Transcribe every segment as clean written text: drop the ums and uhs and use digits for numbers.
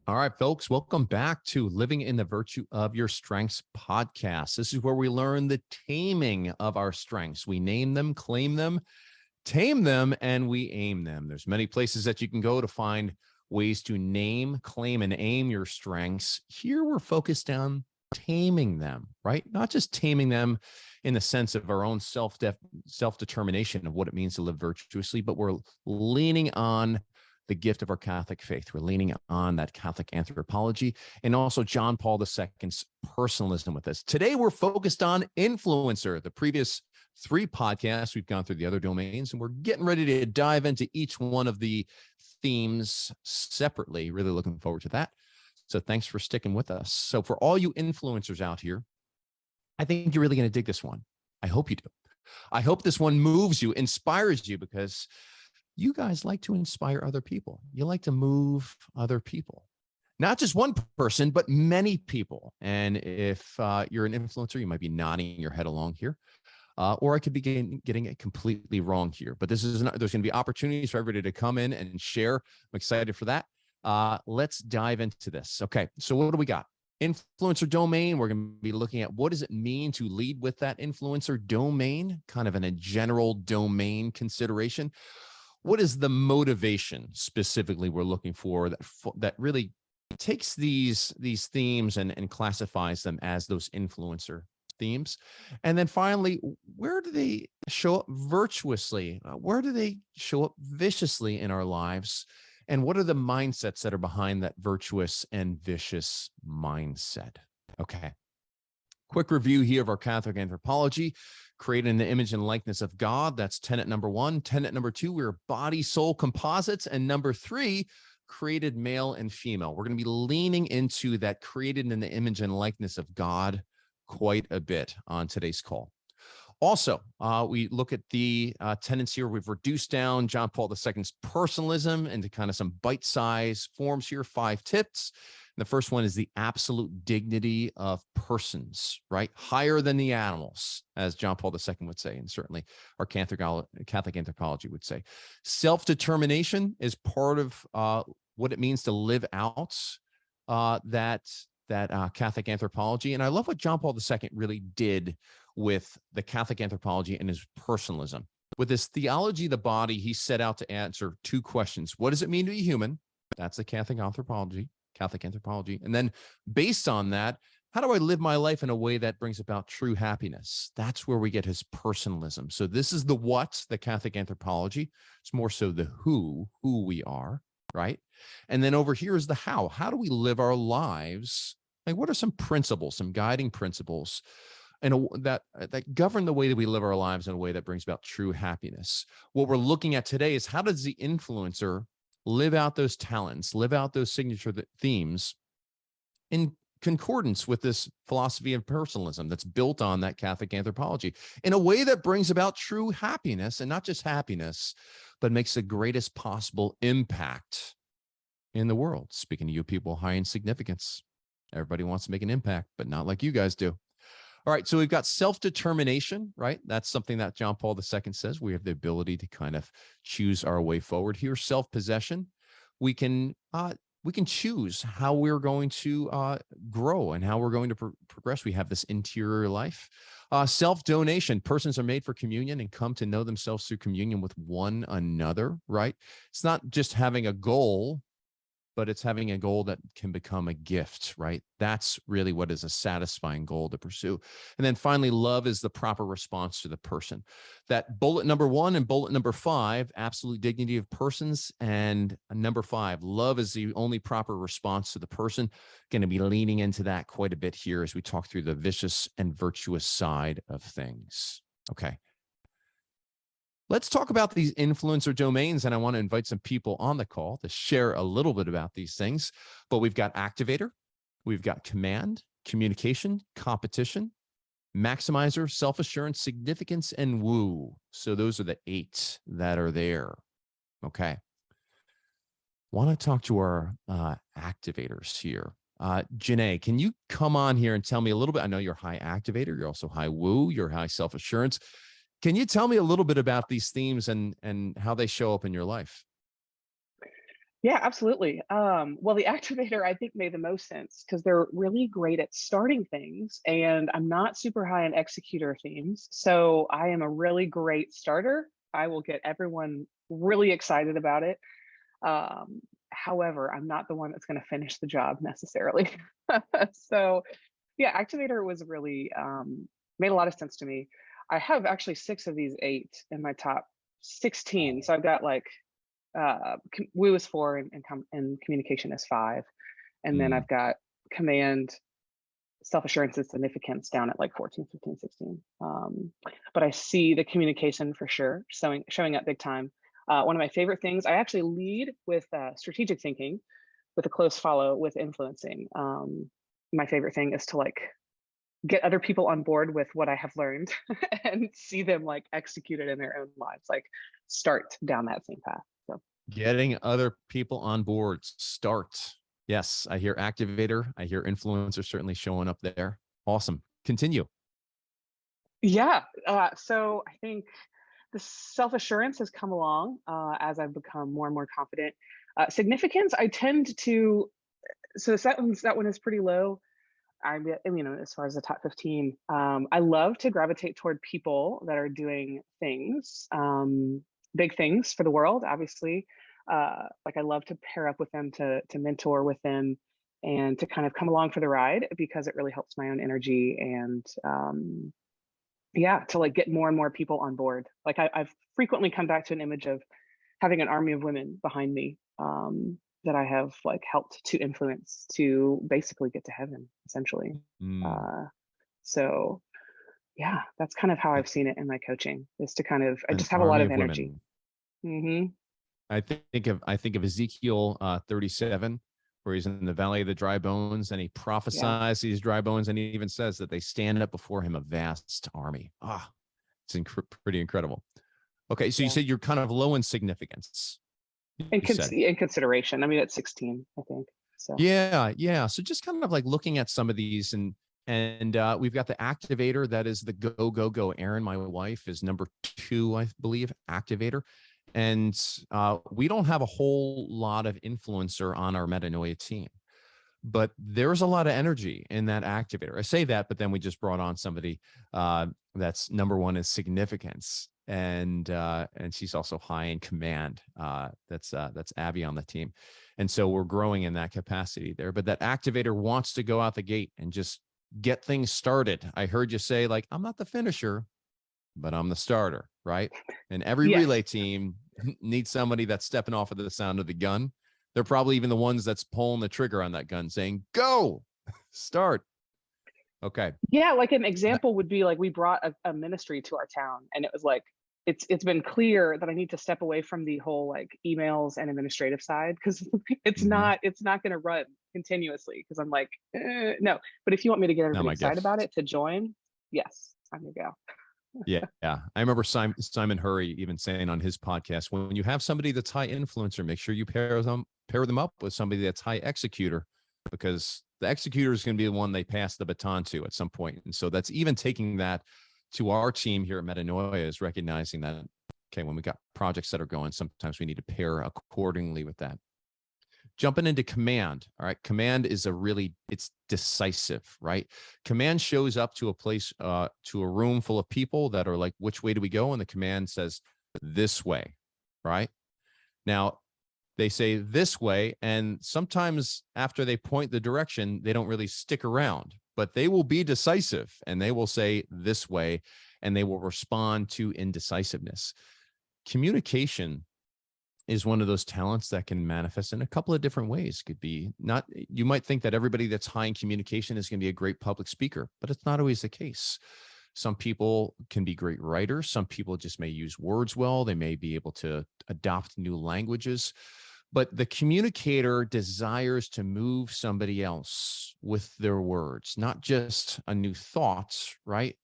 All right, folks, welcome back to Living in the Virtue of Your Strengths podcast. This is where we learn the taming of our strengths. We name them, claim them, tame them, and we aim them. There's many places that you can go to find ways to name, claim, and aim your strengths. Here we're focused on taming them, right? Not just taming them in the sense of our own self-determination of what it means to live virtuously, but we're leaning on the gift of our Catholic faith. We're leaning on that Catholic anthropology and also John Paul II's personalism with this. Today, we're focused on influencer. The previous 3 podcasts, we've gone through the other domains, and we're getting ready to dive into each one of the themes separately. Really looking forward to that. So thanks for sticking with us. So for all you influencers out here, I think you're really going to dig this one. I hope you do. I hope this one moves you, inspires you, because you guys like to inspire other people. You like to move other people, not just one person, but many people. And if you're an influencer, you might be nodding your head along here, or I could be getting it completely wrong here. But this is there's going to be opportunities for everybody to come in and share. I'm excited for that. Let's dive into this. Okay, so what do we got? Influencer domain. We're going to be looking at what does it mean to lead with that influencer domain, kind of in a general domain consideration. What is the motivation specifically we're looking for that really takes these themes and classifies them as those influencer themes? And then finally, where do they show up virtuously? Where do they show up viciously in our lives? And what are the mindsets that are behind that virtuous and vicious mindset? Okay. Quick review here of our Catholic anthropology. Created in the image and likeness of God. That's tenet number 1. Tenet number 2, we're body, soul composites. And number 3, created male and female. We're going to be leaning into that created in the image and likeness of God quite a bit on today's call. Also, we look at the tenets here. We've reduced down John Paul II's personalism into kind of some bite-sized forms here, 5 tips. The first one is the absolute dignity of persons, right? Higher than the animals, as John Paul II would say, and certainly our Catholic anthropology would say. Self-determination is part of what it means to live out that Catholic anthropology. And I love what John Paul II really did with the Catholic anthropology and his personalism. With his theology of the body, he set out to answer 2 questions. What does it mean to be human? That's the Catholic anthropology. And then based on that, how do I live my life in a way that brings about true happiness? That's where we get his personalism. So this is the what, the Catholic anthropology. It's more so the who we are, right? And then over here is the how. How do we live our lives? Like, what are some principles, some guiding principles that govern the way that we live our lives in a way that brings about true happiness? What we're looking at today is how does the influencer live out those talents, live out those signature themes in concordance with this philosophy of personalism that's built on that Catholic anthropology in a way that brings about true happiness, and not just happiness, but makes the greatest possible impact in the world. Speaking to you people high in significance, everybody wants to make an impact, but not like you guys do. All right, so we've got self-determination, right? That's something that John Paul II says. We have the ability to kind of choose our way forward here. Self-possession, we can choose how we're going to grow and how we're going to progress. We have this interior life. Self-donation, persons are made for communion and come to know themselves through communion with one another, right? It's not just having a goal, but it's having a goal that can become a gift, right? That's really what is a satisfying goal to pursue. And then finally, love is the proper response to the person. That bullet number 1 and bullet number 5, absolute dignity of persons, and number 5, love is the only proper response to the person. Going to be leaning into that quite a bit here as we talk through the vicious and virtuous side of things. Okay. Let's talk about these influencer domains, and I want to invite some people on the call to share a little bit about these things. But we've got activator, we've got command, communication, competition, maximizer, self-assurance, significance, and woo. So those are the 8 that are there. Okay. Want to talk to our activators here. Janae, can you come on here and tell me a little bit? I know you're high activator, you're also high woo, you're high self-assurance. Can you tell me a little bit about these themes and how they show up in your life? Yeah, absolutely. Well, the activator I think made the most sense because they're really great at starting things, and I'm not super high on executor themes. So I am a really great starter. I will get everyone really excited about it. Um, However, I'm not the one that's going to finish the job necessarily. So yeah, activator was really made a lot of sense to me. I have actually six of these eight in my top 16. So I've got like Woo is four and communication is five. And then Mm. I've got command, self assurance, and significance down at like 14, 15, 16. But I see the communication for sure showing up big time. One of my favorite things, I actually lead with strategic thinking with a close follow with influencing. My favorite thing is to like get other people on board with what I have learned and see them like execute it in their own lives, like start down that same path. So Getting other people on board. Start. Yes, I hear activator. I hear influencer certainly showing up there. Awesome. Continue. yeah, so I think the self assurance has come along as I've become more and more confident. Significance, I tend to so that one is pretty low. As far as the top 15, I love to gravitate toward people that are doing things, big things for the world, obviously. Like I love to pair up with them to mentor with them and to kind of come along for the ride because it really helps my own energy and yeah, to like get more and more people on board. Like I've frequently come back to an image of having an army of women behind me that I have like helped to influence to basically get to heaven, essentially. Mm, Uh, so yeah, that's kind of how I've seen it in my coaching is to kind of I an just have a lot army of of energy. women. Hmm. I think of Ezekiel 37, where he's in the valley of the dry bones, and he Yeah, prophesies these dry bones, and he even says that they stand up before him a vast army. It's pretty incredible. Okay, so you yeah. said you're kind of low in significance. You said, In consideration, I mean, at 16, I think. So yeah, yeah. So just kind of like looking at some of these, and we've got the activator that is the go go go. Erin, my wife, is number 2, I believe, activator. And we don't have a whole lot of influencer on our metanoia team, but there's a lot of energy in that activator. I say that, but then we just brought on somebody that's number 1 is significance, and she's also high in command. That's Abby on the team, and so we're growing in that capacity there. But that activator wants to go out the gate and just get things started. I heard you say like, I'm not the finisher, but I'm the starter, right? And every yes, relay team needs somebody that's stepping off of the sound of the gun. They're probably even the ones that's pulling the trigger on that gun saying, go, start. Okay. yeah. Like an example would be like we brought a ministry to our town, and it was like it's been clear that I need to step away from the whole like emails and administrative side because Mm-hmm. it's not going to run continuously because I'm like no. But if you want me to get Not everybody my excited about gift. it to join, yes, I'm gonna go. Yeah. Yeah. I remember Simon Hurry even saying on his podcast, when you have somebody that's high influencer, make sure you pair them up with somebody that's high executor, because the executor is going to be the one they pass the baton to at some point. And so that's even taking that to our team here at Metanoia, is recognizing that, okay, when we got projects that are going, sometimes we need to pair accordingly with that. Jumping into command. All right. Command is it's decisive, right? Command shows up to a place, to a room full of people that are like, which way do we go? And the command says, this way, right? Now, they say this way, and sometimes after they point the direction, they don't really stick around, but they will be decisive and they will say this way, and they will respond to indecisiveness. Communication is one of those talents that can manifest in a couple of different ways. Could be not, you might think that everybody that's high in communication is going to be a great public speaker, but it's not always the case. Some people can be great writers. Some people just may use words well. They may be able to adopt new languages. But the communicator desires to move somebody else with their words, not just a new thought, right?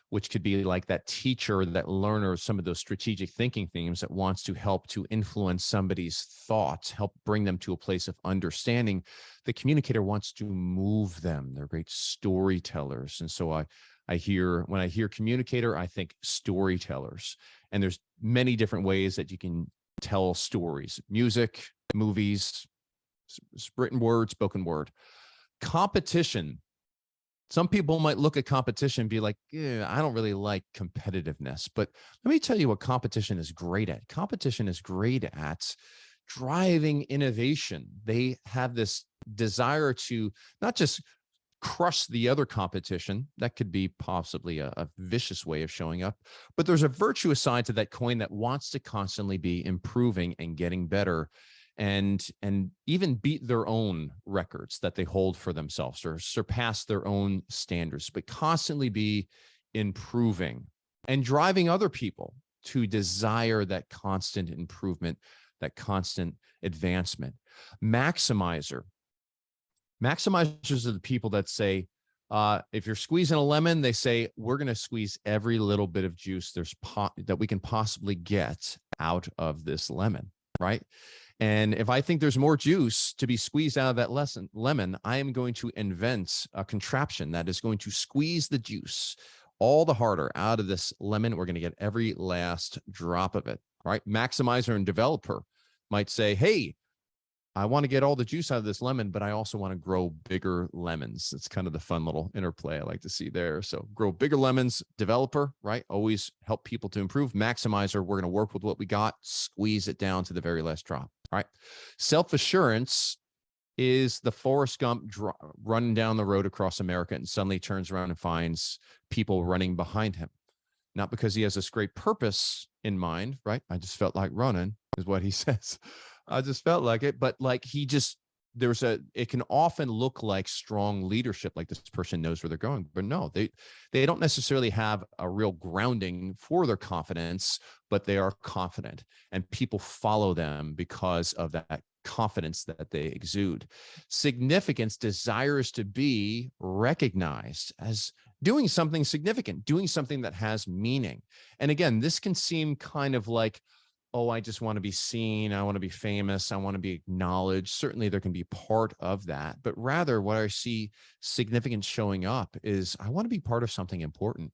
Which could be like that teacher, that learner, some of those strategic thinking themes that wants to help to influence somebody's thoughts, help bring them to a place of understanding. The communicator wants to move them. They're great storytellers. And so when I hear communicator, I think storytellers. And there's many different ways that you can tell stories, music, movies, written word, spoken word. Competition. Some people might look at competition and be like, yeah, I don't really like competitiveness. But let me tell you what competition is great at. Competition is great at driving innovation. They have this desire to not just crush the other competition. That could be possibly a vicious way of showing up, but there's a virtuous side to that coin that wants to constantly be improving and getting better, and even beat their own records that they hold for themselves or surpass their own standards, but constantly be improving and driving other people to desire that constant improvement, that constant advancement. Maximizer. Maximizers are the people that say, if you're squeezing a lemon, they say, we're going to squeeze every little bit of juice that we can possibly get out of this lemon, right? And if I think there's more juice to be squeezed out of that lemon, I am going to invent a contraption that is going to squeeze the juice all the harder out of this lemon. We're going to get every last drop of it, right? Maximizer and developer might say, hey, I want to get all the juice out of this lemon, but I also want to grow bigger lemons. It's kind of the fun little interplay I like to see there. So grow bigger lemons. Developer, right? Always help people to improve. Maximizer, we're going to work with what we got, squeeze it down to the very last drop. All right. Self-assurance is the Forrest Gump running down the road across America and suddenly turns around and finds people running behind him. Not because he has this great purpose in mind, right? I just felt like running is what he says. I just felt like it, but like it can often look like strong leadership, like this person knows where they're going, but no, they don't necessarily have a real grounding for their confidence, but they are confident and people follow them because of that confidence that they exude. Significance desires to be recognized as doing something significant, doing something that has meaning. And again, this can seem kind of like, oh, I just want to be seen. I want to be famous. I want to be acknowledged. Certainly there can be part of that, but rather what I see significance showing up is I want to be part of something important.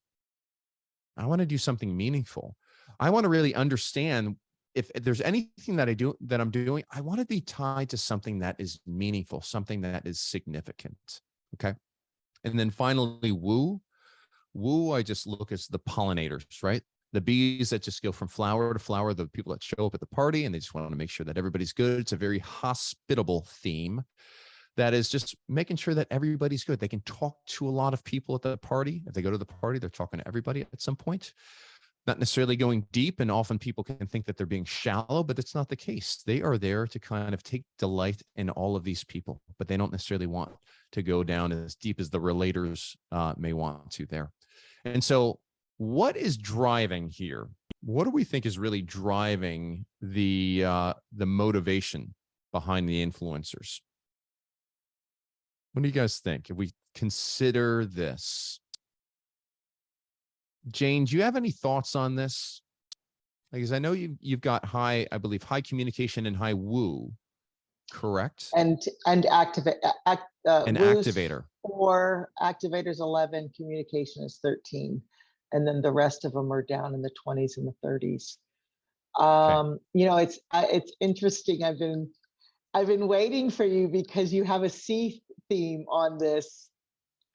I want to do something meaningful. I want to really understand if there's anything that I'm doing, I want to be tied to something that is meaningful, something that is significant. Okay. And then finally, woo. Woo, I just look as the pollinators, right? The bees that just go from flower to flower, the people that show up at the party and they just want to make sure that everybody's good. It's a very hospitable theme that is just making sure that everybody's good. They can talk to a lot of people at the party. If they go to the party, they're talking to everybody at some point. Not necessarily going deep, and often people can think that they're being shallow, but it's not the case. They are there to kind of take delight in all of these people, but they don't necessarily want to go down as deep as the relators may want to there. And so what is driving here? What do we think is really driving the motivation behind the influencers? What do you guys think? If we consider this, Jane, do you have any thoughts on this? Because I know you've got high communication and high woo, correct? And activate An activator. 4, activators 11, communication is 13, and then the rest of them are down in the 20s and the 30s. Okay. You know, it's interesting. I've been waiting for you because you have a C theme on this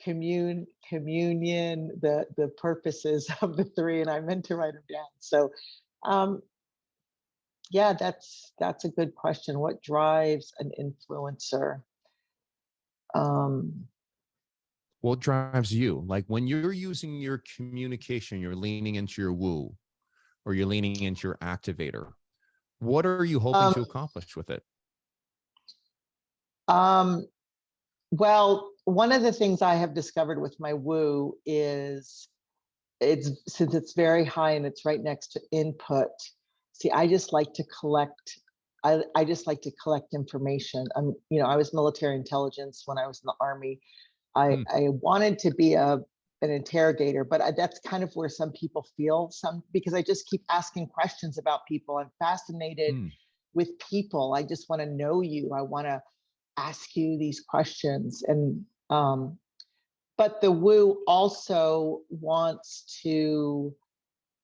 communion, the purposes of the 3, and I meant to write them down. So yeah, that's a good question. What drives an influencer? What drives you? Like when you're using your communication, you're leaning into your woo, or you're leaning into your activator. What are you hoping to accomplish with it? Well, one of the things I have discovered with my woo is since it's very high and it's right next to input. See, I just like to collect. I just like to collect information. You know, I was military intelligence when I was in the Army. I wanted to be an interrogator, but that's kind of where some people feel because I just keep asking questions about people. I'm fascinated with people. I just want to know you. I want to ask you these questions. And but the woo also wants to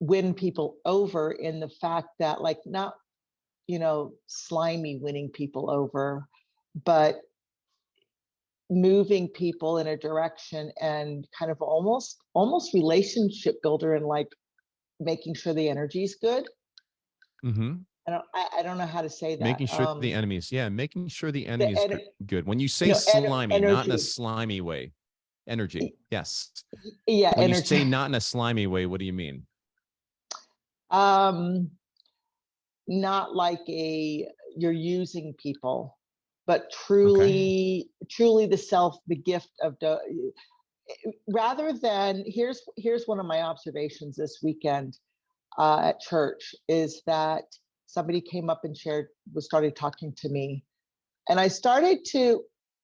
win people over in the fact that, like, not slimy winning people over, but moving people in a direction and kind of almost relationship builder, and like making sure the energy is good. Mm-hmm. I don't know how to say that. Making sure the enemies, making sure the enemy is good. When you say slimy, energy. not in a slimy way. Energy, yes. Yeah, when energy. you say not in a slimy way, what do you mean? Not like you're using people, but truly the gift of rather than, here's one of my observations this weekend at church, is that somebody came up and started talking to me, and I started to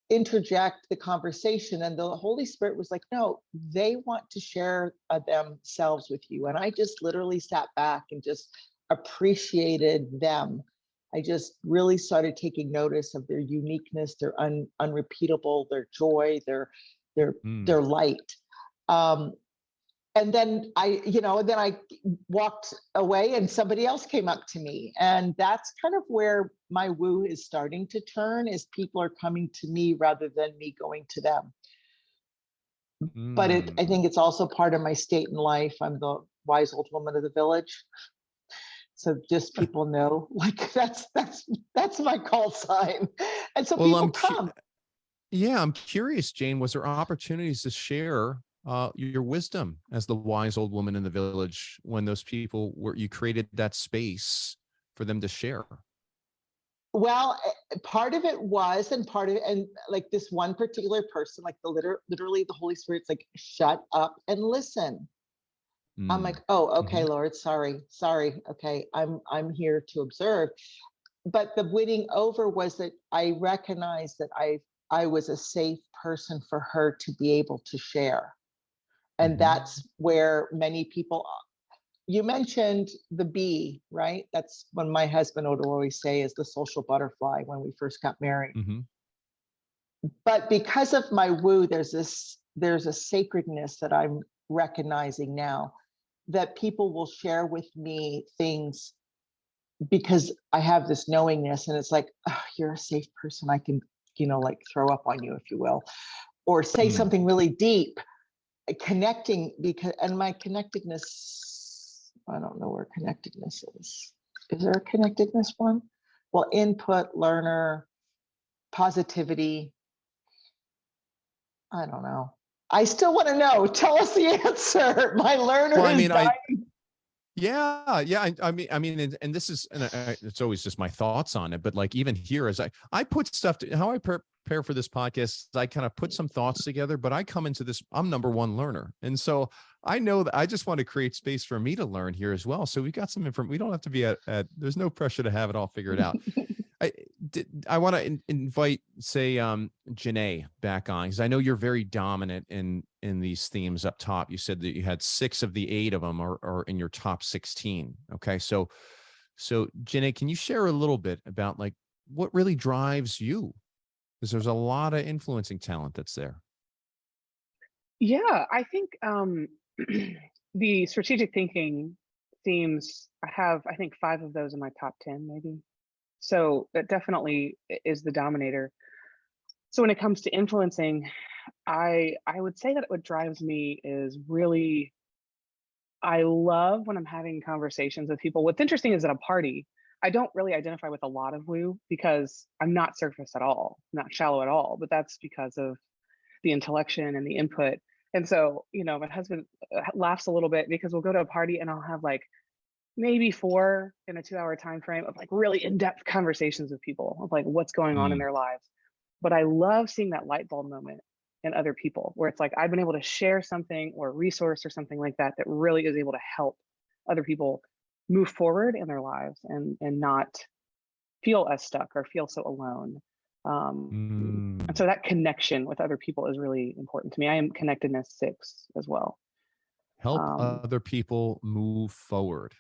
interject the conversation, and the Holy Spirit was like, no, they want to share themselves with you. And I just literally sat back and just appreciated them. I just really started taking notice of their uniqueness, their unrepeatable, their joy, their light. And then I walked away, and somebody else came up to me, and that's kind of where my woo is starting to turn, is people are coming to me rather than me going to them. But I think it's also part of my state in life. I'm the wise old woman of the village. So just people know, like that's my call sign. And so people come. Yeah, I'm curious, Jane, was there opportunities to share your wisdom as the wise old woman in the village when those people you created that space for them to share? Well, part of it was, and part of it, and like this one particular person, like literally the Holy Spirit's like, shut up and listen. I'm like, oh, okay, Lord, sorry. Okay, I'm here to observe. But the winning over was that I recognized that I was a safe person for her to be able to share. And that's where many people, you mentioned the bee, right? That's when my husband would always say is the social butterfly when we first got married. But because of my woo, there's a sacredness that I'm recognizing now, that people will share with me things because I have this knowingness, and it's like, oh, you're a safe person. I can, like throw up on you, if you will, or say something really deep, connecting, and my connectedness, I don't know where connectedness is. Is there a connectedness one? Well, input, learner, positivity. I don't know. I still want to know. Tell us the answer. My learner is dying. Yeah. I mean, and this is, and it's always just my thoughts on it, but like even here, as I put stuff how I prepare for this podcast, I kind of put some thoughts together, but I come into this, I'm number one learner. And so I know that I just want to create space for me to learn here as well. So we got some information. We don't have to be there's no pressure to have it all figured out. I want to invite, say, Janae back on, because I know you're very dominant in these themes up top. You said that you had 6 of the 8 of them are in your top 16. Okay, so Janae, can you share a little bit about like what really drives you? Because there's a lot of influencing talent that's there. Yeah, I think the strategic thinking themes, I think 5 of those in my top 10, maybe. So that definitely is the dominator. So when it comes to influencing, I would say that what drives me is really, I love when I'm having conversations with people. What's interesting is at a party, I don't really identify with a lot of woo because I'm not surface at all, not shallow at all, but that's because of the intellection and the input. And so, my husband laughs a little bit because we'll go to a party and I'll have like maybe 4 in a 2-hour time frame of like really in-depth conversations with people of like what's going on in their lives. But I love seeing that light bulb moment in other people where it's like I've been able to share something or resource or something like that that really is able to help other people move forward in their lives and not feel as stuck or feel so alone. And so that connection with other people is really important to me. I am connectedness 6 as well. Help other people move forward.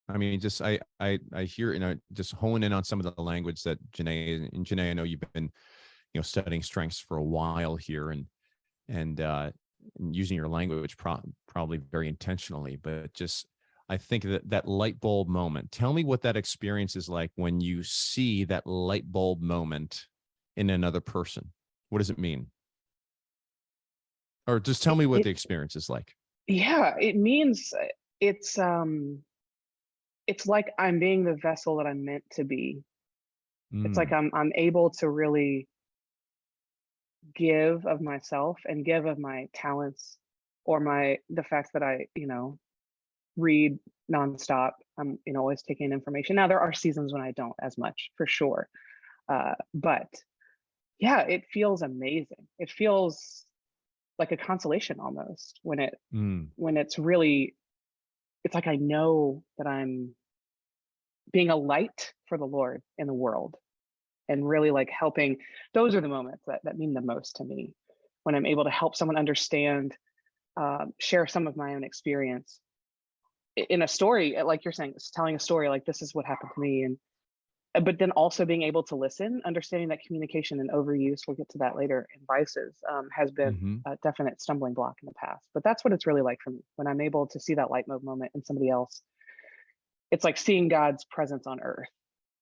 I mean, just I hear, just hone in on some of the language that Janae, I know you've been, studying strengths for a while here and using your language probably very intentionally, but just I think that light bulb moment. Tell me what that experience is like when you see that light bulb moment in another person. What does it mean? Or just tell me what the experience is like. Yeah, it means it's like I'm being the vessel that I'm meant to be. It's like I'm able to really give of myself and give of my talents, or the fact that I, read nonstop. I'm, always taking in information. Now there are seasons when I don't as much, for sure. But yeah, it feels amazing. It feels like a consolation almost when it's really, it's like I know that I'm being a light for the Lord in the world, and really like helping. Those are the moments that mean the most to me, when I'm able to help someone understand, share some of my own experience in a story, like you're saying, telling a story like this is what happened to me. And but then also being able to listen, understanding that communication and overuse, we'll get to that later, in vices, has been a definite stumbling block in the past. But that's what it's really like for me when I'm able to see that light bulb moment in somebody else. It's like seeing God's presence on earth,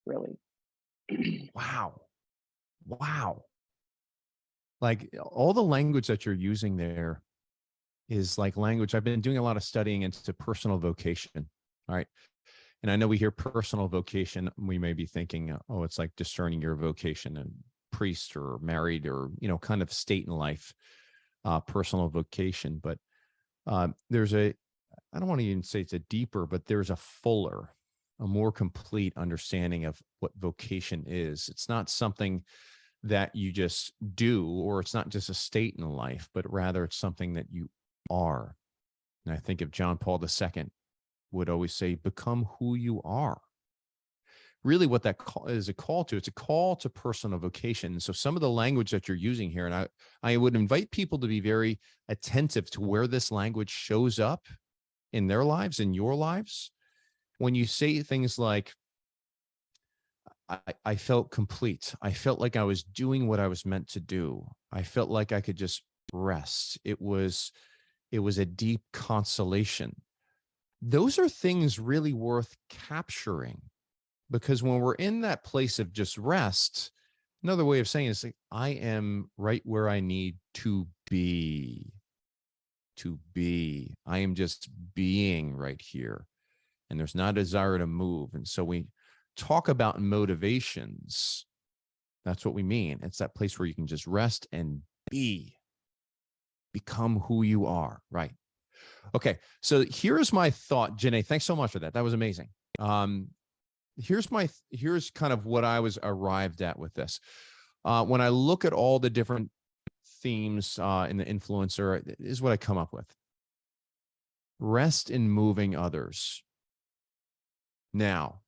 really. Wow. Like all the language that you're using there is like language. I've been doing a lot of studying into personal vocation. All right. And I know we hear personal vocation, we may be thinking, oh, it's like discerning your vocation, and priest or married, or, kind of state in life, personal vocation. But there's I don't want to even say it's a deeper, but there's a fuller, a more complete understanding of what vocation is. It's not something that you just do, or it's not just a state in life, but rather it's something that you are. And I think of John Paul II would always say, become who you are. Really what that is a call to, it's a call to personal vocation. So some of the language that you're using here, and I would invite people to be very attentive to where this language shows up in their lives, in your lives. When you say things like, I felt complete. I felt like I was doing what I was meant to do. I felt like I could just rest. It was a deep consolation. Those are things really worth capturing, because when we're in that place of just rest, another way of saying it is like, I am right where I need to be. I am just being right here, and there's not a desire to move. And so we talk about motivations. That's what we mean. It's that place where you can just rest and become who you are. Right. Okay. So here's my thought, Janae. Thanks so much for that. That was amazing. Here's kind of what I was arrived at with this. When I look at all the different themes in the influencer, is what I come up with. Rest in moving others. Now,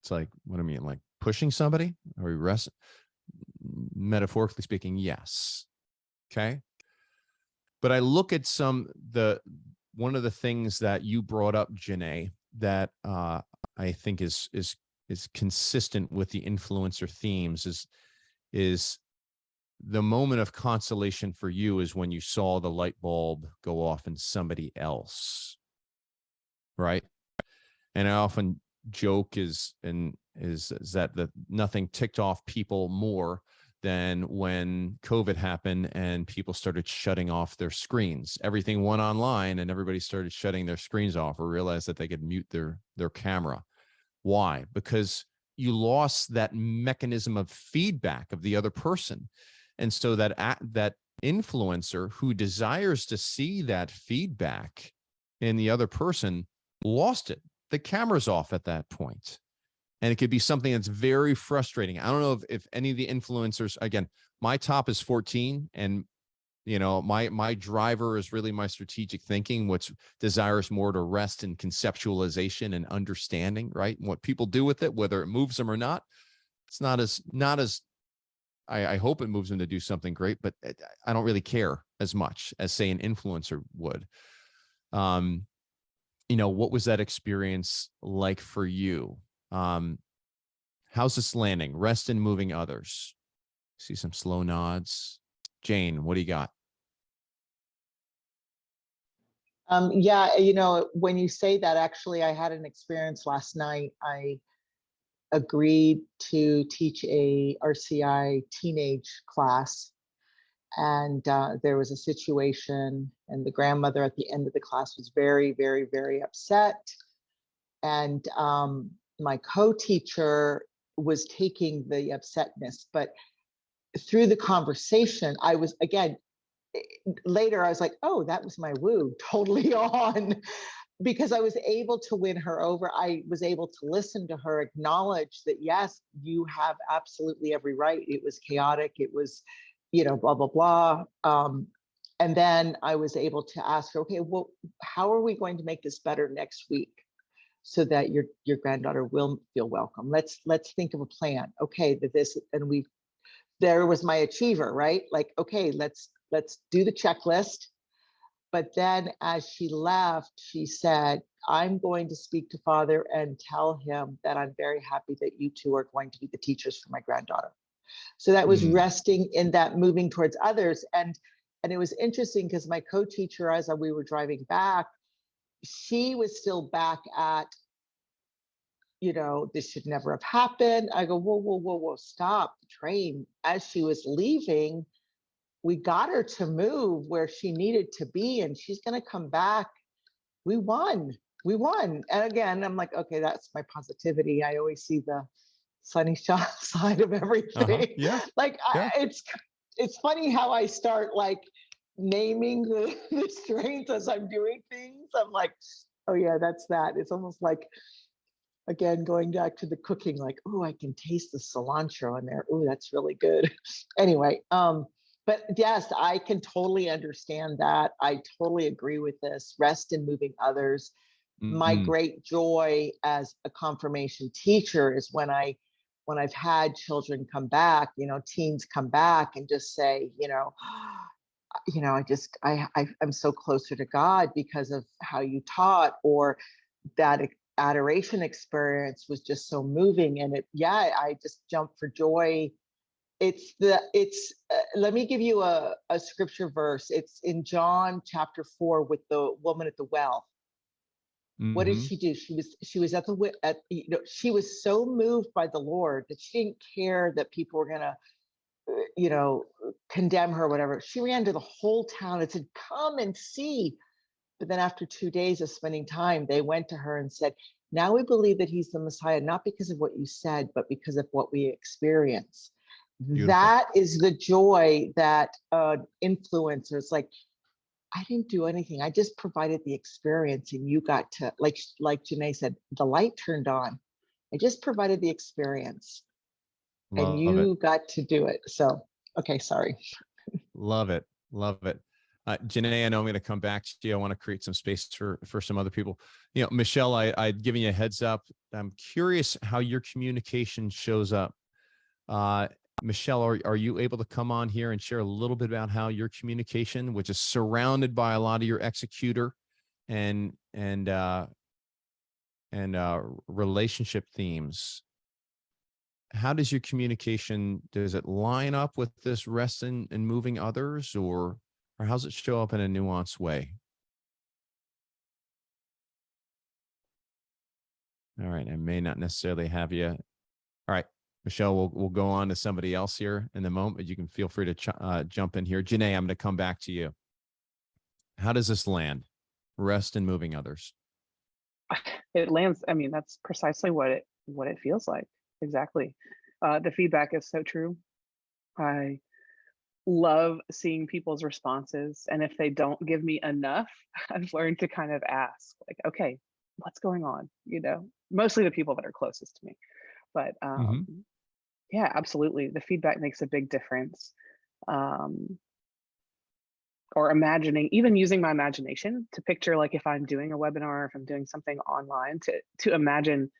it's like, what do I mean? Like pushing somebody? Are we rest? Metaphorically speaking, yes. Okay. But I look at one of the things that you brought up, Janae, that I think is consistent with the influencer themes is the moment of consolation for you is when you saw the light bulb go off in somebody else, right? And I often joke is that nothing ticked off people more than when COVID happened and people started shutting off their screens. Everything went online and everybody started shutting their screens off, or realized that they could mute their camera. Why? Because you lost that mechanism of feedback of the other person. And so that influencer who desires to see that feedback in the other person lost it. The camera's off at that point. And it could be something that's very frustrating. I don't know if any of the influencers, again, my top is 14, and my driver is really my strategic thinking, which desires more to rest in conceptualization and understanding, right? And what people do with it, whether it moves them or not, it's not as I hope it moves them to do something great, but I don't really care as much as, say, an influencer would. What was that experience like for you? How's this landing? Rest in moving others. See some slow nods. Jane, what do you got? Yeah, when you say that, actually, I had an experience last night. I agreed to teach a RCI teenage class, and there was a situation, and the grandmother at the end of the class was very, very, very upset. And my co-teacher was taking the upsetness, but through the conversation, I was, again, later I was like, oh, that was my woo totally on, because I was able to win her over. I was able to listen to her, acknowledge that, yes, you have absolutely every right. It was chaotic. It was, blah, blah, blah. And then I was able to ask her, okay, well, how are we going to make this better next week so that your granddaughter will feel welcome? Let's think of a plan. Okay, there was my achiever, right? Like, okay, let's do the checklist. But then as she left, she said, I'm going to speak to Father and tell him that I'm very happy that you two are going to be the teachers for my granddaughter. So that was resting in that, moving towards others. And it was interesting because my co-teacher, as we were driving back, she was still back at, this should never have happened. I go, whoa, whoa, whoa, whoa, stop the train. As she was leaving, we got her to move where she needed to be, and she's going to come back. We won. And again, I'm like, okay, that's my positivity. I always see the sunny side of everything. Yeah. Like, Yeah. it's funny how I start like naming the strengths as I'm doing things. I'm like, oh yeah, that's that. It's almost like, again, going back to the cooking, like, oh, I can taste the cilantro in there. Oh, that's really good. Anyway, but yes, I can totally understand that. I totally agree with this. Rest in moving others. My great joy as a confirmation teacher is when I've had children come back, teens come back and just say, I'm so closer to God because of how you taught, or that adoration experience was just so moving. And I just jumped for joy. Let me give you a scripture verse. It's in John chapter 4 with the woman at the well. What did she do? She was she was so moved by the Lord that she didn't care that people were gonna condemn her or whatever. She ran to the whole town and said, come and see. But then after 2 days of spending time, they went to her and said, now we believe that he's the Messiah, not because of what you said, but because of what we experience. Beautiful. That is the joy that influencers, like, I didn't do anything. I just provided the experience, and you got to, like Janae said, the light turned on. I just provided the experience, and you got to do it. So, okay, sorry. Love it. Janae, I know I'm going to come back to you. I want to create some space for some other people. Michelle, I'd given you a heads up. I'm curious how your communication shows up. Michelle, are you able to come on here and share a little bit about how your communication, which is surrounded by a lot of your executor and relationship themes, how does your communication, does it line up with this rest and moving others, or how's it show up in a nuanced way? All right. I may not necessarily have you. All right, Michelle, we'll go on to somebody else here in the moment. You can feel free to jump in here. Janae, I'm going to come back to you. How does this land? Rest and moving others. It lands. I mean, that's precisely what it feels like. Exactly. The feedback is so true. I love seeing people's responses, and if they don't give me enough, I've learned to kind of ask, like, okay, what's going on? Mostly the people that are closest to me, but yeah, absolutely, the feedback makes a big difference. Or even using my imagination to picture, like, if I'm doing a webinar, if I'm doing something online, to imagine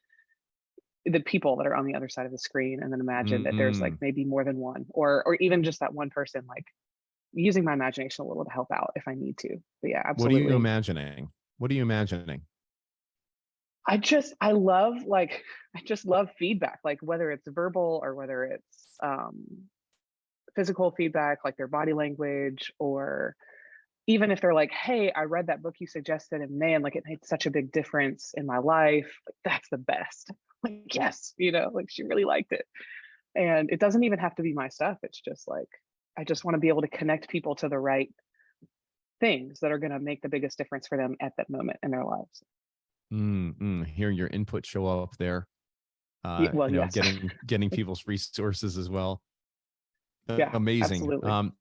the people that are on the other side of the screen, and then imagine that there's like maybe more than one, or even just that one person, like, using my imagination a little to help out if I need to. But yeah, absolutely. What are you imagining? I just love feedback, like whether it's verbal or whether it's physical feedback, like their body language, or even if they're like, hey, I read that book you suggested and man, like it made such a big difference in my life. Like that's the best. Like, yes, like she really liked it. And it doesn't even have to be my stuff. It's just like, I just want to be able to connect people to the right things that are going to make the biggest difference for them at that moment in their lives. Hearing your input show up there, Well, yes. getting people's resources as well. Yeah, Amazing. absolutely.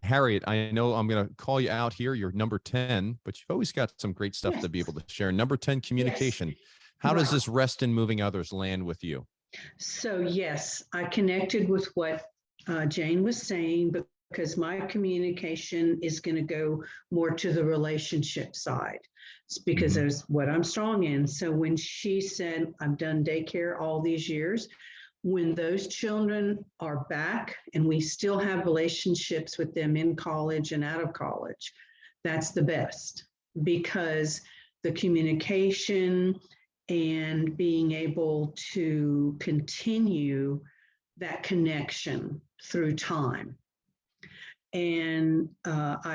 Harriet, I know I'm going to call you out here. You're number 10, but you've always got some great stuff to be able to share. Number 10, communication. Yes. How does this rest in moving others land with you? So yes, I connected with what Jane was saying, because my communication is going to go more to the relationship side. It's because there's what I'm strong in. So when she said, I've done daycare all these years, when those children are back and we still have relationships with them in college and out of college, that's the best, because the communication and being able to continue that connection through time. And I'm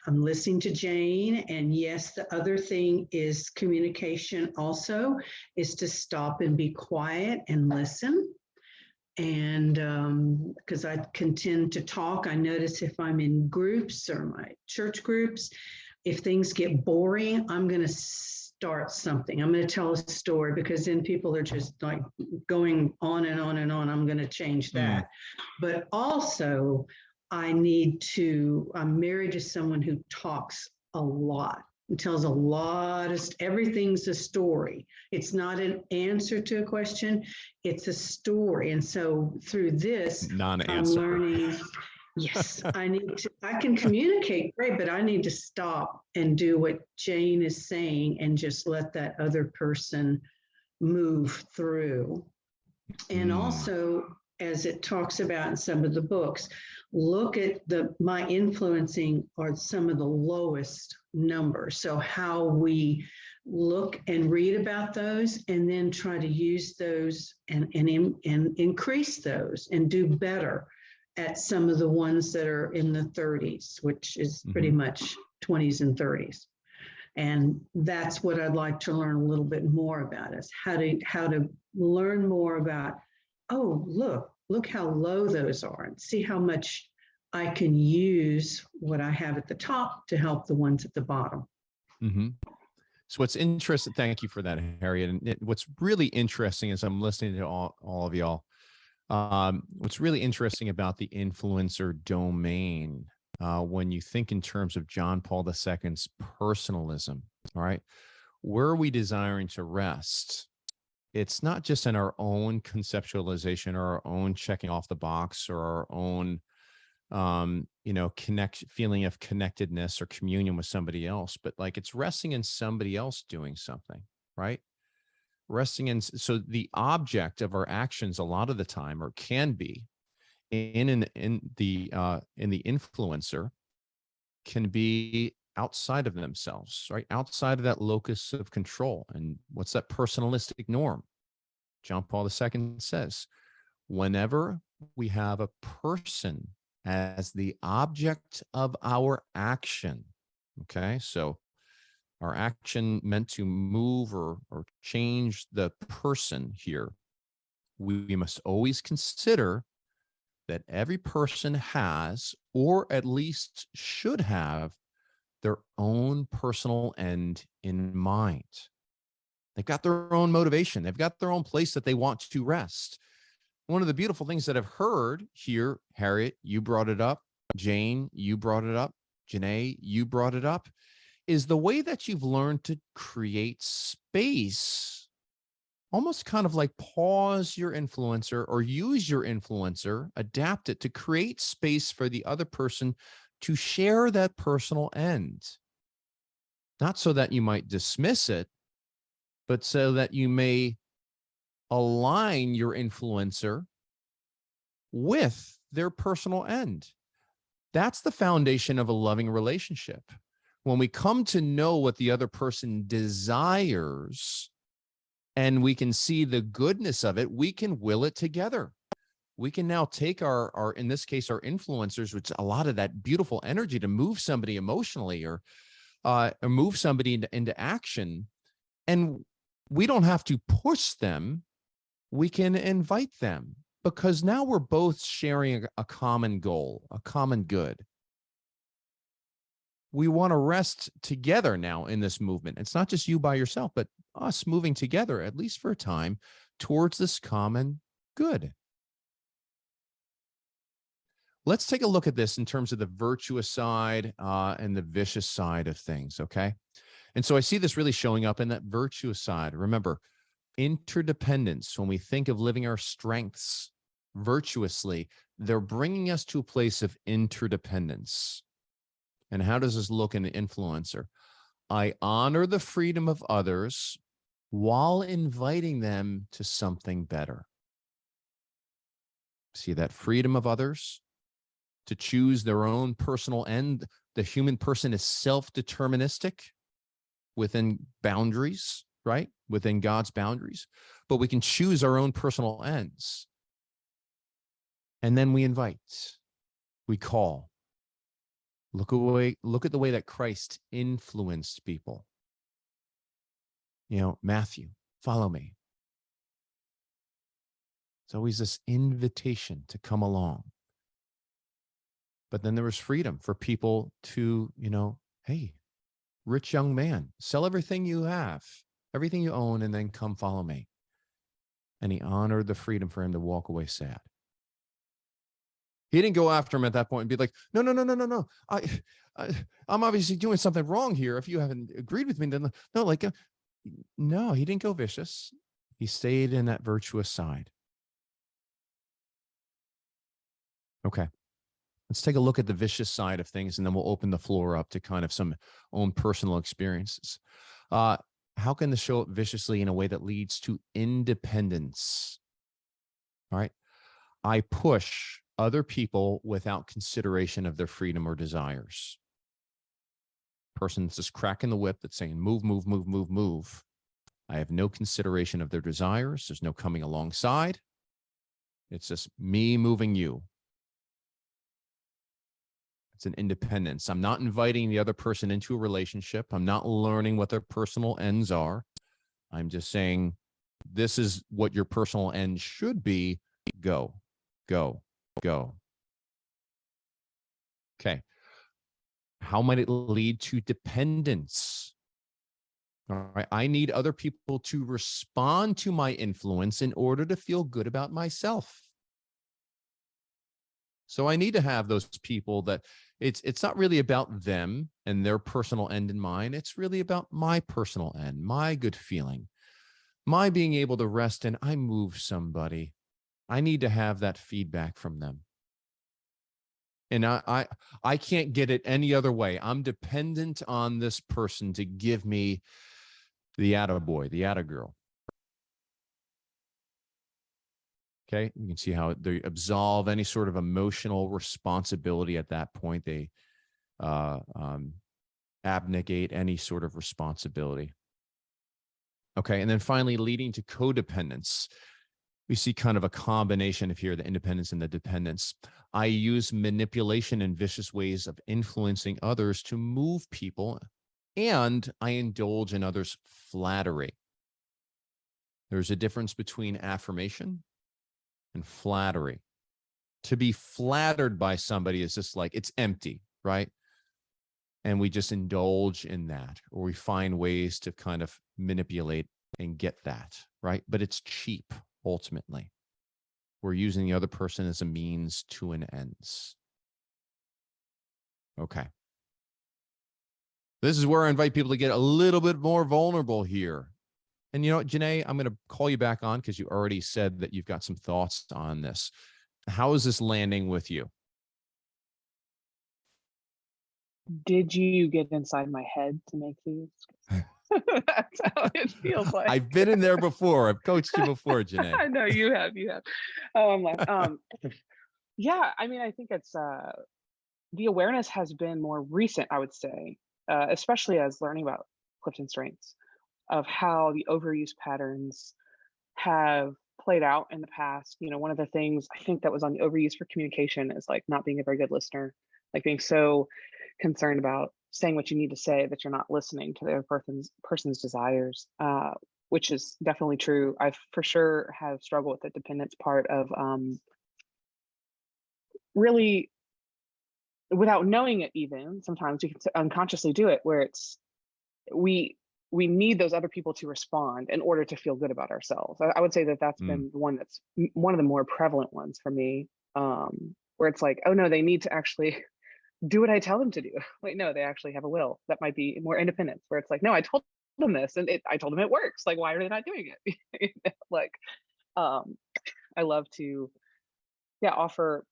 listening to Jane, and yes, the other thing is communication also is to stop and be quiet and listen. And because I can tend to talk, I notice if I'm in groups or my church groups, if things get boring, I'm going to start something. I'm going to tell a story, because then people are just like going on and on and on. I'm going to change that. But also, I'm married to someone who talks a lot and tells a lot of, everything's a story. It's not an answer to a question, it's a story. And so through this, I'm learning, yes, I can communicate great, but I need to stop and do what Jane is saying and just let that other person move through. And also, as it talks about in some of the books, look at my influencing are some of the lowest numbers. So how we look and read about those, and then try to use those and increase those and do better at some of the ones that are in the 30s, which is pretty much 20s and 30s. And that's what I'd like to learn a little bit more about, is how to learn more about, oh, look how low those are, and see how much I can use what I have at the top to help the ones at the bottom. So what's interesting, thank you for that, Harriet. And what's really interesting as I'm listening to all of y'all, what's really interesting about the influencer domain, when you think in terms of John Paul II's personalism, all right, where are we desiring to rest? It's not just in our own conceptualization or our own checking off the box or our own, feeling of connectedness or communion with somebody else, but like it's resting in somebody else doing something, right? Resting in, so the object of our actions a lot of the time, or can be, in the influencer, can be outside of themselves, right? Outside of that locus of control. And what's that personalistic norm? John Paul II says, whenever we have a person as the object of our action, okay, so our action meant to move or change the person here, we must always consider that every person has, or at least should have, their own personal end in mind. They've got their own motivation. They've got their own place that they want to rest. One of the beautiful things that I've heard here, Harriet, you brought it up, Jane, you brought it up, Janae, you brought it up, is the way that you've learned to create space, almost kind of like pause your influencer or use your influencer, adapt it to create space for the other person to share that personal end. Not so that you might dismiss it, but so that you may align your influencer with their personal end. That's the foundation of a loving relationship. When we come to know what the other person desires and we can see the goodness of it, we can will it together. we can now take our in this case, our influencers, which a lot of that beautiful energy to move somebody emotionally or move somebody into action. And we don't have to push them. We can invite them because now we're both sharing a common goal, a common good. We want to rest together now in this movement. It's not just you by yourself, but us moving together, at least for a time, towards this common good. Let's take a look at this in terms of the virtuous side and the vicious side of things, okay? And so I see this really showing up in that virtuous side. Remember, interdependence, when we think of living our strengths virtuously, they're bringing us to a place of interdependence. And how does this look in the influencer? I honor the freedom of others while inviting them to something better. See that freedom of others to choose their own personal end. The human person is self-deterministic within boundaries, right? Within God's boundaries, but we can choose our own personal ends. And then we invite, we call. Look at the way that Christ influenced people. You know, Matthew, follow me. It's always this invitation to come along. But then there was freedom for people to, you know, hey, rich young man, sell everything you have, everything you own, and then come follow me. And he honored the freedom for him to walk away sad. He didn't go after him at that point and be like, no. I'm obviously doing something wrong here. If you haven't agreed with me, then no, no, he didn't go vicious. He stayed in that virtuous side. Okay. Let's take a look at the vicious side of things, and then we'll open the floor up to kind of some own personal experiences. How can this show up viciously in a way that leads to independence? All right. I push other people without consideration of their freedom or desires. Person's just cracking the whip that's saying, move, move, move, move, move. I have no consideration of their desires. There's no coming alongside. It's just me moving you. It's an independence. I'm not inviting the other person into a relationship. I'm not learning what their personal ends are. I'm just saying, this is what your personal end should be. Go, go, go. Okay. How might it lead to dependence? All right. I need other people to respond to my influence in order to feel good about myself. So I need to have those people that it's not really about them and their personal end in mind. It's really about my personal end, my good feeling, my being able to rest in, I move somebody. I need to have that feedback from them. And I can't get it any other way. I'm dependent on this person to give me the attaboy, the attagirl. Okay, you can see how they absolve any sort of emotional responsibility at that point. They abnegate any sort of responsibility. Okay, and then finally leading to codependence. We see kind of a combination of here, the independence and the dependence. I use manipulation and vicious ways of influencing others to move people, and I indulge in others' flattery. There's a difference between affirmation and flattery. To be flattered by somebody is just like, it's empty, right? And we just indulge in that, or we find ways to kind of manipulate and get that, right? But it's cheap, ultimately. We're using the other person as a means to an ends. Okay. This is where I invite people to get a little bit more vulnerable here. And you know what, Janae, I'm going to call you back on because you already said that you've got some thoughts on this. How is this landing with you? Did you get inside my head to make these? That's how it feels like. I've been in there before. I've coached you before, Janae. I know you have. Oh, I'm like, yeah, I mean, I think it's the awareness has been more recent, I would say, especially as learning about CliftonStrengths, of how the overuse patterns have played out in the past. One of the things I think that was on the overuse for communication is like not being a very good listener, like being so concerned about saying what you need to say that you're not listening to the other person's desires, which is definitely true. I for sure have struggled with the dependence part of really, without knowing it, even sometimes we can unconsciously do it, where it's we need those other people to respond in order to feel good about ourselves. I would say that that's been the one that's one of the more prevalent ones for me, where it's like, oh no, they need to actually do what I tell them to do. Wait, no, they actually have a will that might be more independence, where it's like, no, I told them this and I told them it works. Like, why are they not doing it? Like, I love to, yeah, offer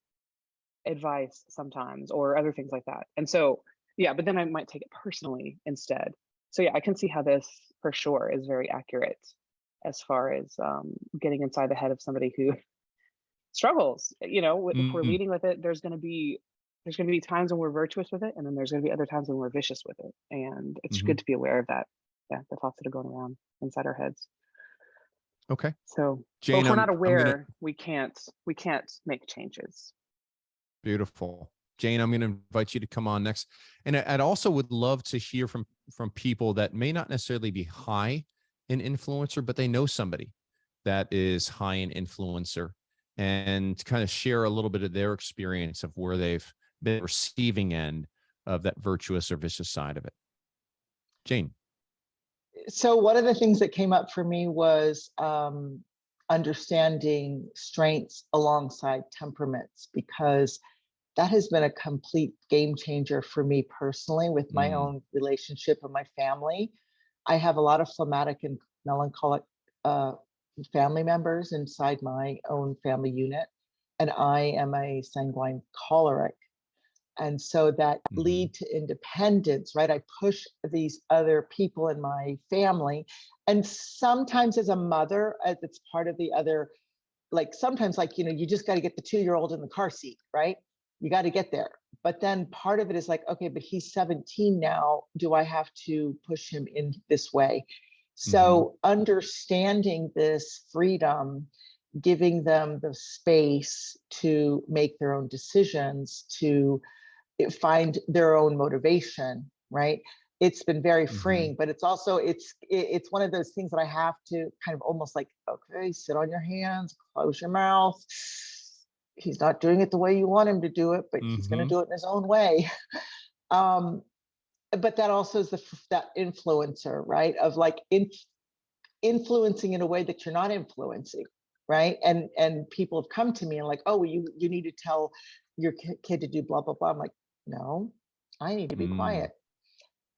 advice sometimes or other things like that. And so, yeah, but then I might take it personally instead. So yeah, I can see how this for sure is very accurate as far as getting inside the head of somebody who struggles. If we're leading with it, there's going to be times when we're virtuous with it, and then there's going to be other times when we're vicious with it, and it's good to be aware of that. Yeah, the thoughts that are going around inside our heads. Okay. So, Jane, but if we're not aware, gonna... we can't make changes. Beautiful. Jane, I'm going to invite you to come on next. And I'd also would love to hear from people that may not necessarily be high in influencer, but they know somebody that is high in influencer, and kind of share a little bit of their experience of where they've been receiving end of that virtuous or vicious side of it. Jane. So one of the things that came up for me was understanding strengths alongside temperaments, because that has been a complete game changer for me personally with my own relationship and my family. I have a lot of phlegmatic and melancholic family members inside my own family unit, and I am a sanguine choleric. And so that lead to independence, right? I push these other people in my family. And sometimes as a mother, as it's part of the other, like sometimes like, you just got to get the 2-year-old in the car seat, right? You got to get there. But then part of it is like, okay, but he's 17 now. Do I have to push him in this way? So understanding this freedom, giving them the space to make their own decisions, to find their own motivation, right? It's been very freeing, but it's also, it's one of those things that I have to kind of almost like, okay, sit on your hands, close your mouth. He's not doing it the way you want him to do it, but he's going to do it in his own way. But that also is that influencer, right? Of like influencing in a way that you're not influencing, right? And people have come to me and like, oh, well, you need to tell your kid to do blah, blah, blah. I'm like, no, I need to be quiet.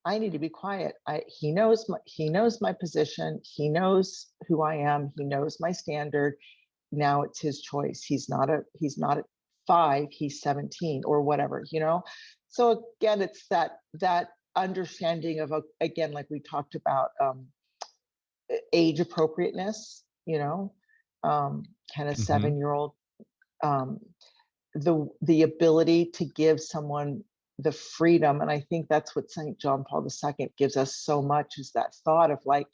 I need to be quiet. He knows my position. He knows who I am. He knows my standard. Now it's his choice. He's not at 5, he's 17 or whatever, So again, it's that understanding of, again, like we talked about, age appropriateness, kind of 7-year-old, the ability to give someone the freedom. And I think that's what St. John Paul II gives us so much, is that thought of like,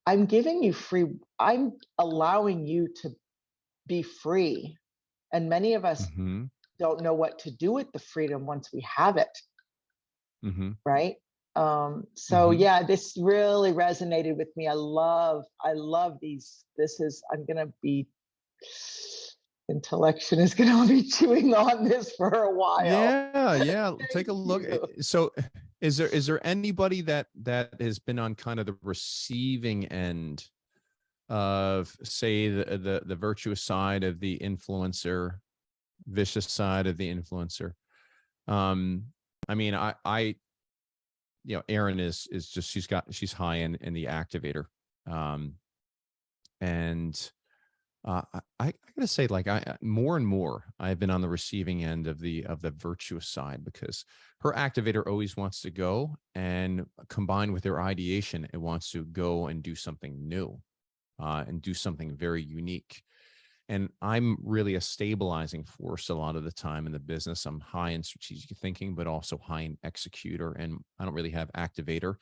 I'm giving you free, I'm allowing you to be free. And many of us don't know what to do with the freedom once we have it. Right. So yeah, this really resonated with me. I love these. I'm going to be, intellection is going to be chewing on this for a while. Yeah. Take a look. So is there anybody that has been on kind of the receiving end of, say, the virtuous side of the influencer, vicious side of the influencer? I mean, I Erin is just, she's high in the activator. And I gotta say, like, more and more I've been on the receiving end of the virtuous side, because her activator always wants to go, and combined with her ideation, it wants to go and do something new, and do something very unique. And I'm really a stabilizing force a lot of the time in the business. I'm high in strategic thinking, but also high in executor. And I don't really have activator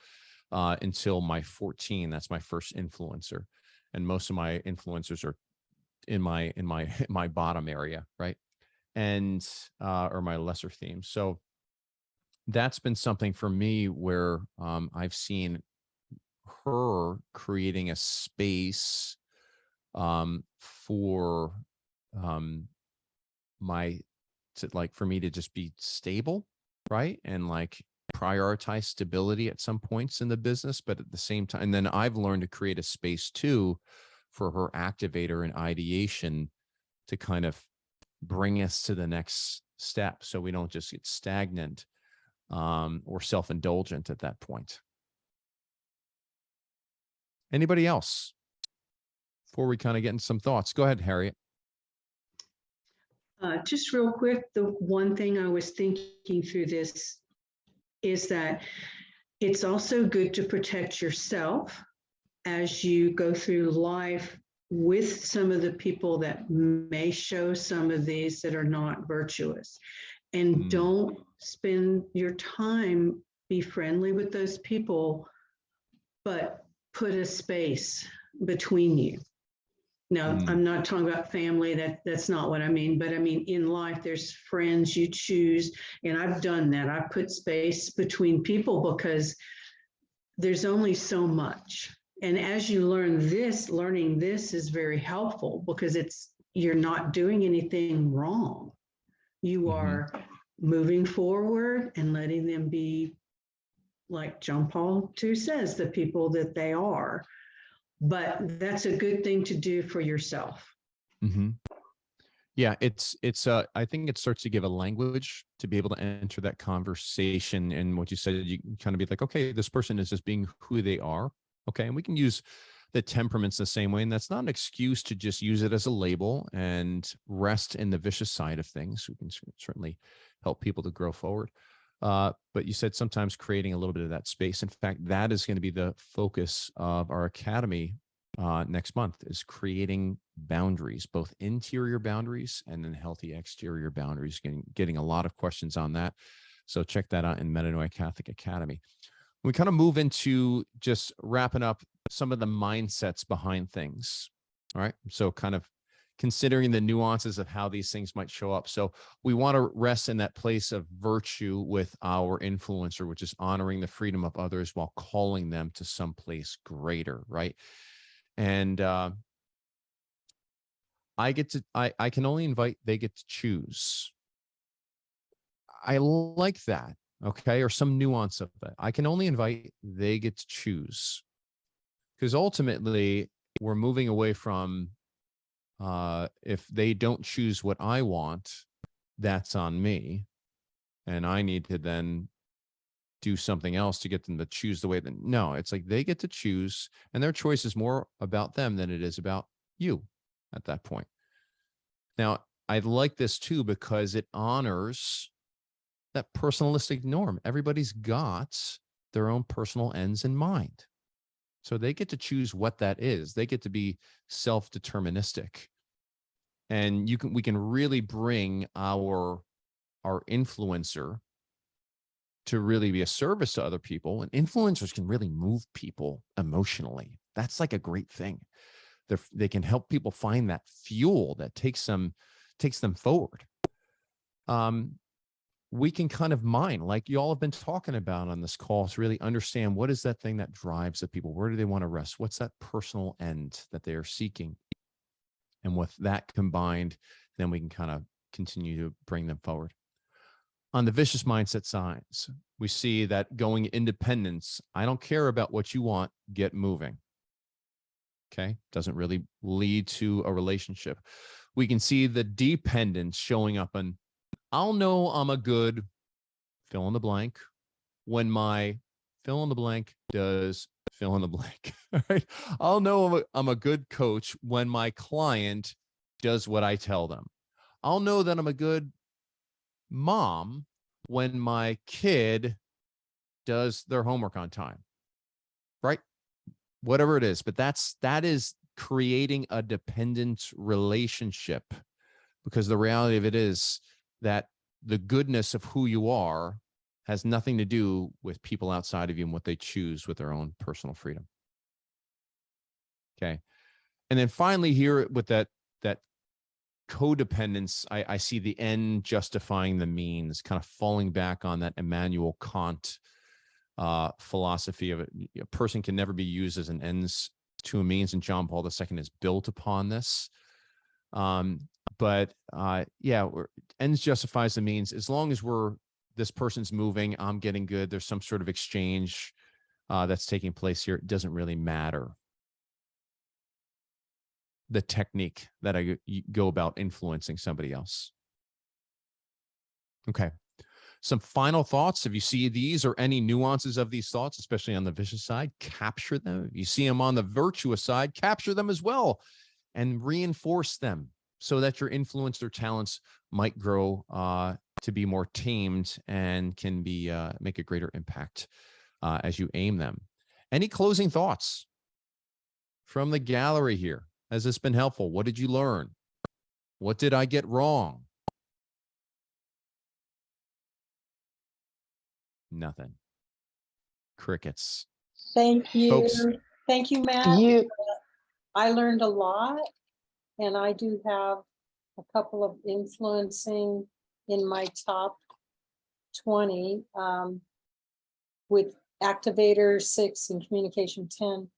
until my 14. That's my first influencer. and most of my influencers are in my bottom area, right? And or my lesser themes. So that's been something for me where I've seen her creating a space for my for me to just be stable, right? And like prioritize stability at some points in the business, but at the same time, and then I've learned to create a space too for her activator and ideation to kind of bring us to the next step, so we don't just get stagnant or self-indulgent at that point. Anybody else before we kind of get into some thoughts? Go ahead, Harriet. Just real quick, the one thing I was thinking through this is that it's also good to protect yourself as you go through life with some of the people that may show some of these that are not virtuous. And don't spend your time, be friendly with those people, but put a space between you. Now, I'm not talking about family, that's not what I mean, but I mean, in life, there's friends you choose, and I've done that. I put space between people because there's only so much. And as you learn this, learning this is very helpful because you're not doing anything wrong. You are moving forward and letting them be, like John Paul II says, the people that they are. But that's a good thing to do for yourself. Yeah, it's I think it starts to give a language to be able to enter that conversation. And what you said, you can kind of be like, okay, this person is just being who they are. Okay. And we can use the temperaments the same way. And that's not an excuse to just use it as a label and rest in the vicious side of things. We can certainly help people to grow forward. But you said sometimes creating a little bit of that space. In fact, that is going to be the focus of our academy next month, is creating boundaries, both interior boundaries and then healthy exterior boundaries. Getting a lot of questions on that. So check that out in Metanoia Catholic Academy. We kind of move into just wrapping up some of the mindsets behind things. All right. So kind of considering the nuances of how these things might show up. So we want to rest in that place of virtue with our influencer, which is honoring the freedom of others while calling them to some place greater, right? And I can only invite, they get to choose. I like that. Okay. Or some nuance of that. I can only invite, they get to choose. Because ultimately we're moving away from, if they don't choose what I want, that's on me. And I need to then do something else to get them to choose the way that, no, it's like they get to choose, and their choice is more about them than it is about you at that point. Now, I like this too, because it honors that personalistic norm. Everybody's got their own personal ends in mind. So they get to choose what that is. They get to be self-deterministic. And we can really bring our influencer to really be a service to other people. And influencers can really move people emotionally. That's like a great thing. They can help people find that fuel that takes them forward. We can kind of mine, like you all have been talking about on this call, to really understand what is that thing that drives the people. Where do they want to rest? What's that personal end that they are seeking? And with that combined, then we can kind of continue to bring them forward. On the vicious mindset signs, we see that going independence. I don't care about what you want, get moving. Okay. Doesn't really lead to a relationship. We can see the dependence showing up, and I'll know I'm a good fill in the blank when my fill in the blank does fill in the blank. Right? I'll know I'm a good coach when my client does what I tell them. I'll know that I'm a good mom when my kid does their homework on time, right? Whatever it is, but that is creating a dependent relationship, because the reality of it is that the goodness of who you are has nothing to do with people outside of you and what they choose with their own personal freedom. Okay. And then finally here with that codependence, I see the end justifying the means, kind of falling back on that Immanuel Kant philosophy of it. A person can never be used as an ends to a means, and John Paul II is built upon this. But ends justifies the means. As long as this person's moving, I'm getting good, there's some sort of exchange that's taking place here, it doesn't really matter the technique that I go about influencing somebody else. Okay. Some final thoughts. If you see these or any nuances of these thoughts, especially on the vicious side, capture them. If you see them on the virtuous side, capture them as well and reinforce them so that your influence or talents might grow to be more tamed and can be make a greater impact as you aim them. Any closing thoughts from the gallery here? Has this been helpful? What did you learn? What did I get wrong? Nothing. Crickets. Thank you. Folks. Thank you, Matt. I learned a lot, and I do have a couple of influencing in my top 20 with Activator 6 and Communication 10.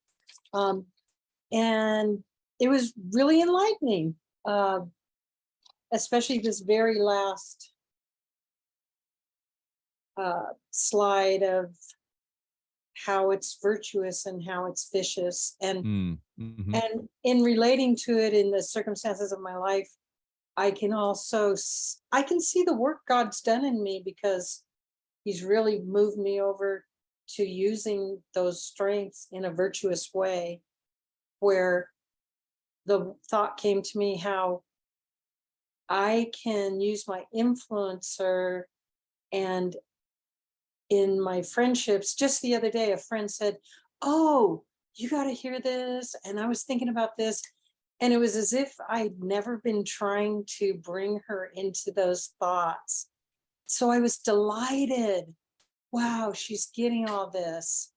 And it was really enlightening, especially this very last slide of how it's virtuous and how it's vicious. And and in relating to it in the circumstances of my life, I can see the work God's done in me, because he's really moved me over to using those strengths in a virtuous way, where the thought came to me how I can use my influencer. And in my friendships, just the other day, a friend said, "Oh, you got to hear this." And I was thinking about this. And it was as if I'd never been trying to bring her into those thoughts. So I was delighted. Wow, she's getting all this.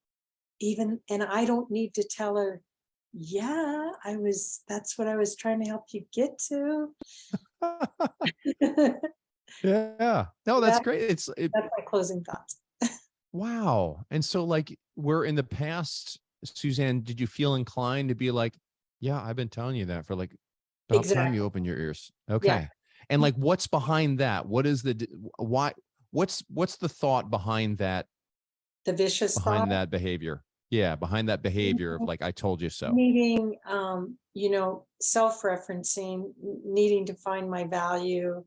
And I don't need to tell her, yeah, that's what I was trying to help you get to. Yeah. No, that's great. That's my closing thoughts. Wow. And so where in the past, Suzanne, did you feel inclined to be like, yeah, I've been telling you that for about time you open your ears. Okay. Yeah. And what's behind that? What is what's the thought behind that? The vicious behind that behavior. Yeah. Behind that behavior of I told you so. Needing, self-referencing, needing to find my value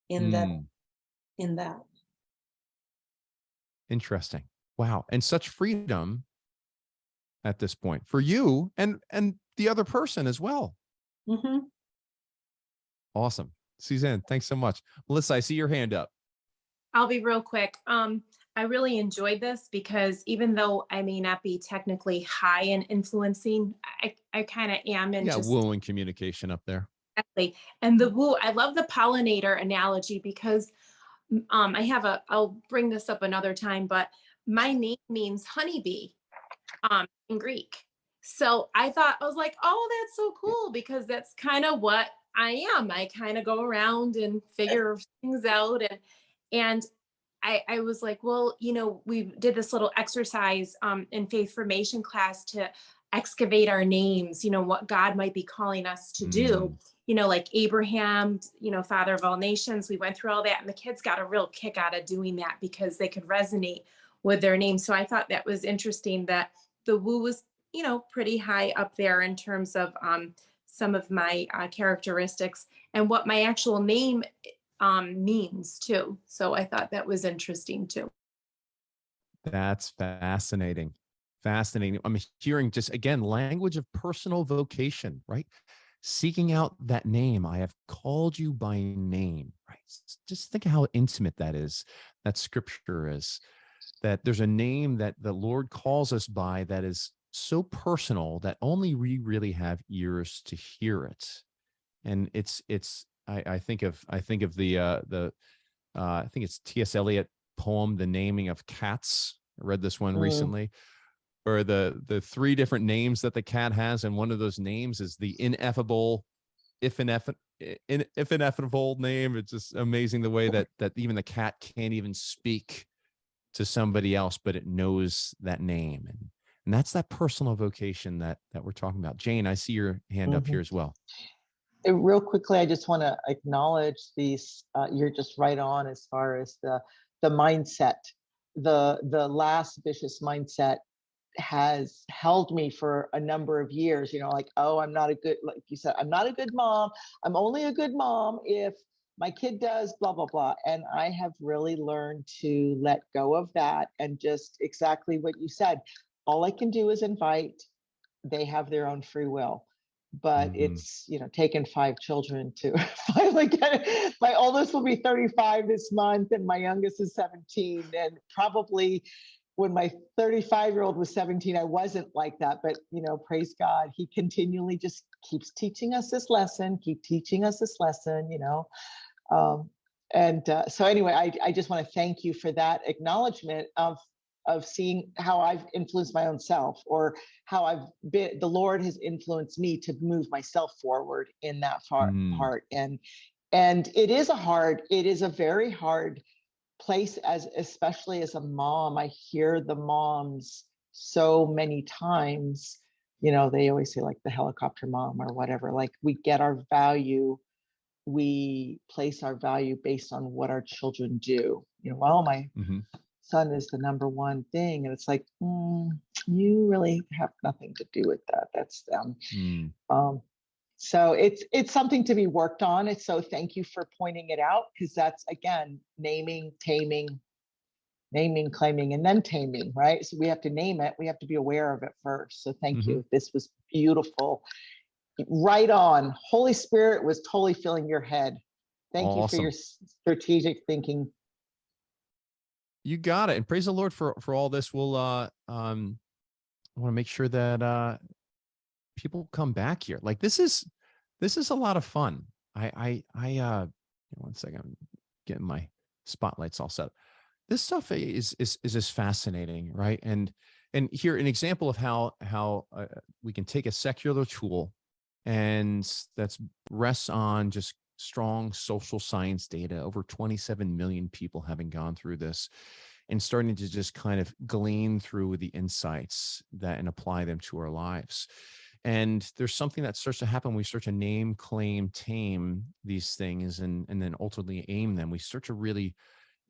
in that. Interesting. Wow. And such freedom at this point for you and the other person as well. Awesome. Suzanne, thanks so much. Melissa, I see your hand up. I'll be real quick. I really enjoyed this because even though I may not be technically high in influencing, I kind of am in wooing communication up there. Exactly. And the woo, I love the pollinator analogy because I'll bring this up another time, but my name means honeybee in Greek. So I was like, oh, that's so cool, because that's kind of what I am. I kind of go around and figure things out. And I was like, well, we did this little exercise in faith formation class to excavate our names, what God might be calling us to do, like Abraham, father of all nations. We went through all that, and the kids got a real kick out of doing that because they could resonate with their name. So I thought that was interesting that the woo was, pretty high up there in terms of some of my characteristics and what my actual name means too. So I thought that was interesting too. That's fascinating. Fascinating. I'm hearing just again, language of personal vocation, right? Seeking out that name. I have called you by name, right? Just think of how intimate that is. That scripture is, that there's a name that the Lord calls us by that is so personal that only we really have ears to hear it. And I think of the I think it's T.S. Eliot poem, The Naming of Cats. I read this one recently, or the three different names that the cat has, and one of those names is the ineffable, if ineffable name. It's just amazing the way that even the cat can't even speak to somebody else, but it knows that name. And that's that personal vocation that we're talking about. Jane, I see your hand up here as well. Real quickly, I just want to acknowledge these. You're just right on as far as the mindset. The last vicious mindset has held me for a number of years. Like, oh, I'm not a good, like you said, I'm not a good mom. I'm only a good mom if my kid does blah blah blah. And I have really learned to let go of that and just exactly what you said. All I can do is invite. They have their own free will. But it's taken 5 children to finally get it. My oldest will be 35 this month, and my youngest is 17. And probably when my 35-year-old was 17, I wasn't like that. But praise God, he continually just keeps teaching us this lesson. So anyway, I just want to thank you for that acknowledgement of seeing how I've influenced my own self, or how the Lord has influenced me to move myself forward in that part. And it is a very hard place, especially as a mom. I hear the moms so many times, they always say like the helicopter mom or whatever, like we place our value based on what our children do. Well, my son is the number one thing, and it's like, you really have nothing to do with that. That's them. So it's something to be worked on. So thank you for pointing it out, because that's, again, naming, claiming, and then taming, right? So we have to name it. We have to be aware of it first. So thank you. This was beautiful. Right on. Holy Spirit was totally filling your head. Thank you for your strategic thinking. You got it. And praise the Lord for all this. We'll I want to make sure that people come back here. Like this is a lot of fun. I one second, I'm getting my spotlights all set up. This stuff is just fascinating, right? And here an example of how we can take a secular tool, and that's rests on just strong social science data, over 27 million people having gone through this, and starting to just kind of glean through the insights and apply them to our lives. And there's something that starts to happen when we start to name, claim, tame these things, and then ultimately aim them. We start to really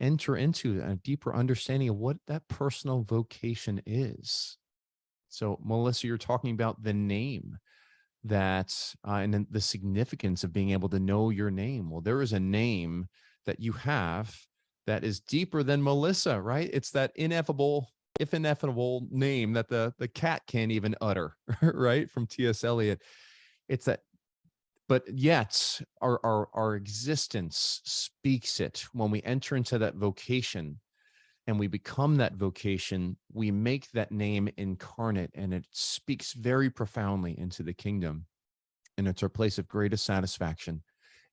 enter into a deeper understanding of what that personal vocation is. So, Melissa, you're talking about the name and then the significance of being able to know your name. Well, there is a name that you have that is deeper than Melissa, right? It's that ineffable name that the cat can't even utter, right? From T.S. Eliot. It's that, but yet our existence speaks it. When we enter into that vocation and we become that vocation, we make that name incarnate, and it speaks very profoundly into the kingdom. And it's our place of greatest satisfaction.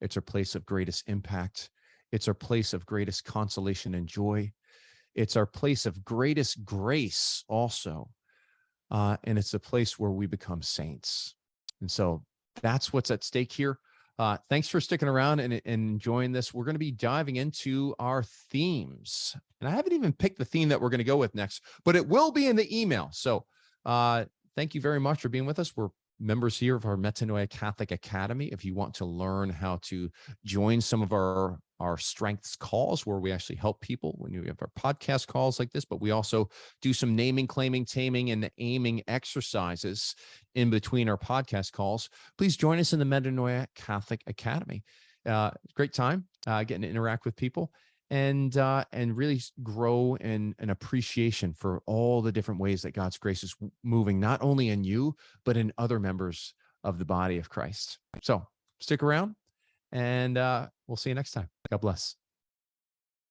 It's our place of greatest impact. It's our place of greatest consolation and joy. It's our place of greatest grace also. And it's a place where we become saints. And so that's what's at stake here. Thanks for sticking around and enjoying this. We're going to be diving into our themes. And I haven't even picked the theme that we're going to go with next, but it will be in the email. So thank you very much for being with us. We're members here of our Metanoia Catholic Academy. If you want to learn how to join some of our strengths calls, where we actually help people when we have our podcast calls like this, but we also do some naming, claiming, taming, and aiming exercises in between our podcast calls, please join us in the Metanoia Catholic Academy. Great time getting to interact with people and really grow in an appreciation for all the different ways that God's grace is moving, not only in you, but in other members of the body of Christ. So stick around, and we'll see you next time. God bless.